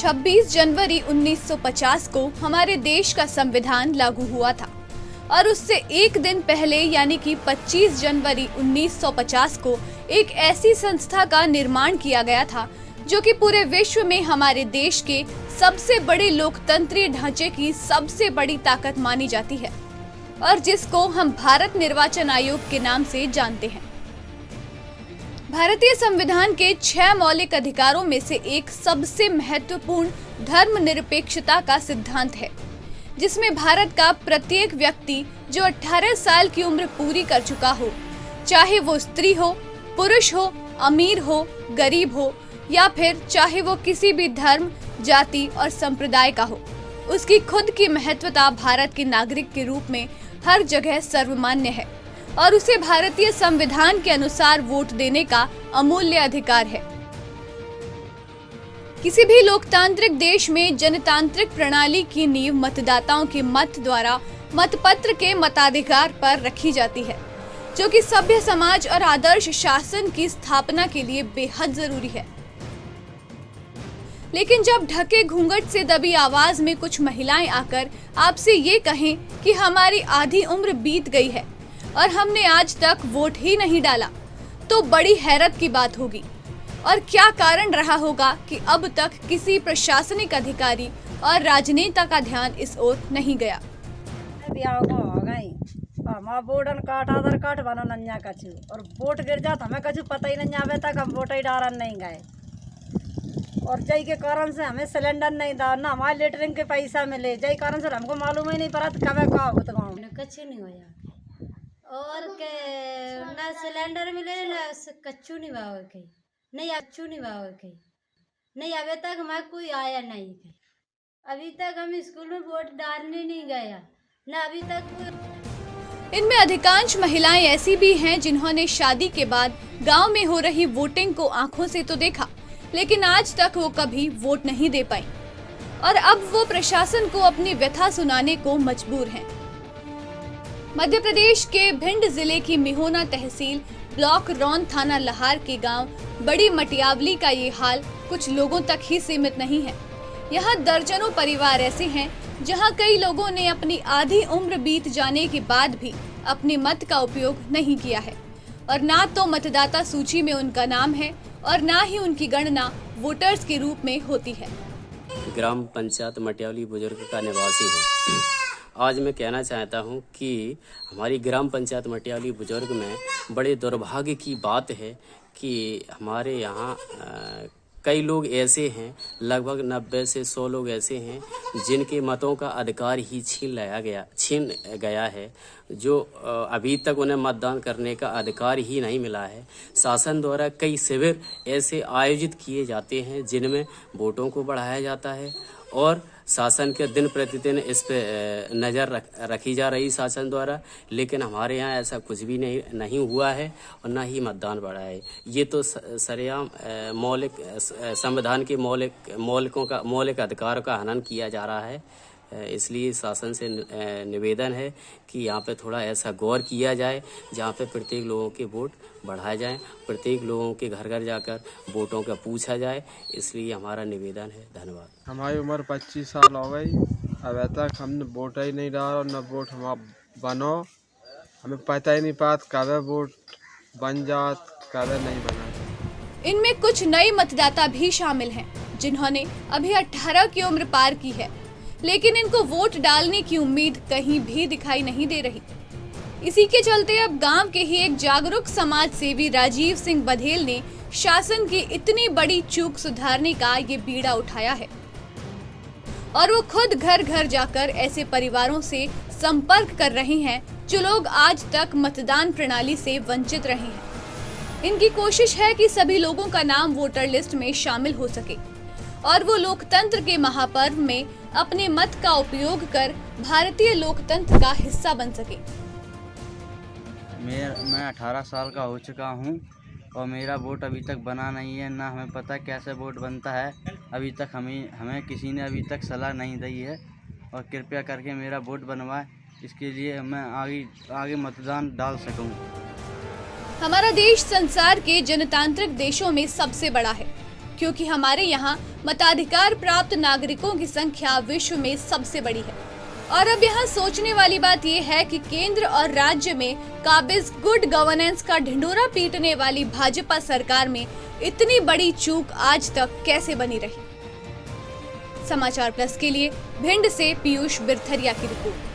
26 जनवरी 1950 को हमारे देश का संविधान लागू हुआ था और उससे एक दिन पहले यानी कि 25 जनवरी 1950 को एक ऐसी संस्था का निर्माण किया गया था जो कि पूरे विश्व में हमारे देश के सबसे बड़े लोकतंत्रीय ढांचे की सबसे बड़ी ताकत मानी जाती है और जिसको हम भारत निर्वाचन आयोग के नाम से जानते हैं। भारतीय संविधान के 6 मौलिक अधिकारों में से एक सबसे महत्वपूर्ण धर्मनिरपेक्षता का सिद्धांत है, जिसमें भारत का प्रत्येक व्यक्ति जो 18 साल की उम्र पूरी कर चुका हो, चाहे वो स्त्री हो, पुरुष हो, अमीर हो, गरीब हो या फिर चाहे वो किसी भी धर्म, जाति और संप्रदाय का हो, उसकी खुद की महत्वता भारत के नागरिक के रूप में हर जगह सर्वमान्य है और उसे भारतीय संविधान के अनुसार वोट देने का अमूल्य अधिकार है। किसी भी लोकतांत्रिक देश में जनतांत्रिक प्रणाली की नींव मतदाताओं के मत द्वारा मतपत्र के मताधिकार पर रखी जाती है, जो कि सभ्य समाज और आदर्श शासन की स्थापना के लिए बेहद जरूरी है। लेकिन जब ढके घूंघट से दबी आवाज में कुछ महिलाएं आकर आपसे ये कहें कि हमारी आधी उम्र बीत गई है और हमने आज तक वोट ही नहीं डाला, तो बड़ी हैरत की बात होगी। और क्या कारण रहा होगा कि अब तक किसी प्रशासनिक अधिकारी और राजनेता का ध्यान इस ओर नहीं गया। बोर्डन काट आधार कार्ड बना नन्या कछु और वोट गिर जात हमें कछु पता ही नहीं आवे तक हम वोट ही डारन नहीं गए और जय के कारण से हमें सिलेंडर नहीं दा ना हमारे लेटरिंग के पैसा मिले, जय कारण से हमको मालूम ही नहीं पड़ा कब का होता गाँव में कछु नहीं होया और के ना सिलेंडर मिले ना कच्चू नहीं भाव के नहीं अच्छू नहीं भाव के नहीं अभी तक हमारे कोई आया नहीं के अभी तक हम स्कूल में वोट डालने नहीं गया ना अभी तक। इनमें अधिकांश महिलाएं ऐसी भी हैं जिन्होंने शादी के बाद गांव में हो रही वोटिंग को आंखों से तो देखा, लेकिन आज तक वो कभी वोट नहीं दे पाई और अब वो प्रशासन को अपनी व्यथा सुनाने को मजबूर हैं। मध्य प्रदेश के भिंड जिले की मिहोना तहसील ब्लॉक रौन थाना लहार के गांव बड़ी मटियावली का ये हाल कुछ लोगों तक ही सीमित नहीं है। यहाँ दर्जनों परिवार ऐसे हैं जहाँ कई लोगों ने अपनी आधी उम्र बीत जाने के बाद भी अपने मत का उपयोग नहीं किया है और ना तो मतदाता सूची में उनका नाम है और ना ही उनकी गणना वोटर्स के रूप में होती है। ग्राम पंचायत मटियावली बुजुर्ग का निवासी हूँ। आज मैं कहना चाहता हूँ कि हमारी ग्राम पंचायत मटियावली बुजुर्ग में बड़े दुर्भाग्य की बात है कि हमारे यहाँ कई लोग ऐसे हैं, लगभग 90 से 100 लोग ऐसे हैं जिनके मतों का अधिकार ही छीन गया है, जो अभी तक उन्हें मतदान करने का अधिकार ही नहीं मिला है। शासन द्वारा कई शिविर ऐसे आयोजित किए जाते हैं जिनमें वोटों को बढ़ाया जाता है और शासन के दिन प्रतिदिन इस पे नज़र रखी जा रही शासन द्वारा, लेकिन हमारे यहाँ ऐसा कुछ भी नहीं हुआ है और ना ही मतदान बढ़ा है। ये तो सरेआम संविधान के मौलिक अधिकार का हनन किया जा रहा है। इसलिए शासन से निवेदन है कि यहाँ पे थोड़ा ऐसा गौर किया जाए जहाँ पे प्रत्येक लोगों के वोट बढ़ाए जाएं, प्रत्येक लोगों के घर घर जाकर वोटों का पूछा जाए। इसलिए हमारा निवेदन है। धन्यवाद। हमारी उम्र 25 साल हो गई, अब तक हमने वोट ही नहीं डाला और न वोट हम बनो, हमें पता ही नहीं पाता कब वोट बन जात कब नहीं बना। इनमें कुछ नए मतदाता भी शामिल हैं जिन्होंने अभी 18 की उम्र पार की है, लेकिन इनको वोट डालने की उम्मीद कहीं भी दिखाई नहीं दे रही। इसी के चलते अब गांव के ही एक जागरूक समाज सेवी राजीव सिंह बधेल ने शासन की इतनी बड़ी चूक सुधारने का ये बीड़ा उठाया है और वो खुद घर घर जाकर ऐसे परिवारों से संपर्क कर रहे हैं जो लोग आज तक मतदान प्रणाली से वंचित रहे हैं। इनकी कोशिश है कि सभी लोगों का नाम वोटर लिस्ट में शामिल हो सके और वो लोकतंत्र के महापर्व में अपने मत का उपयोग कर भारतीय लोकतंत्र का हिस्सा बन सके। मैं 18 साल का हो चुका हूं और मेरा वोट अभी तक बना नहीं है, ना हमें पता कैसे वोट बनता है। अभी तक हमें किसी ने अभी तक सलाह नहीं दी है और कृपया करके मेरा वोट बनवाए, इसके लिए मैं आगे मतदान डाल सकूं। हमारा देश संसार के जनतांत्रिक देशों में सबसे बड़ा है क्योंकि हमारे यहाँ मताधिकार प्राप्त नागरिकों की संख्या विश्व में सबसे बड़ी है। और अब यहाँ सोचने वाली बात यह है कि केंद्र और राज्य में काबिज गुड गवर्नेंस का ढिंढोरा पीटने वाली भाजपा सरकार में इतनी बड़ी चूक आज तक कैसे बनी रही। समाचार प्लस के लिए भिंड से पीयूष बिरथरिया की रिपोर्ट।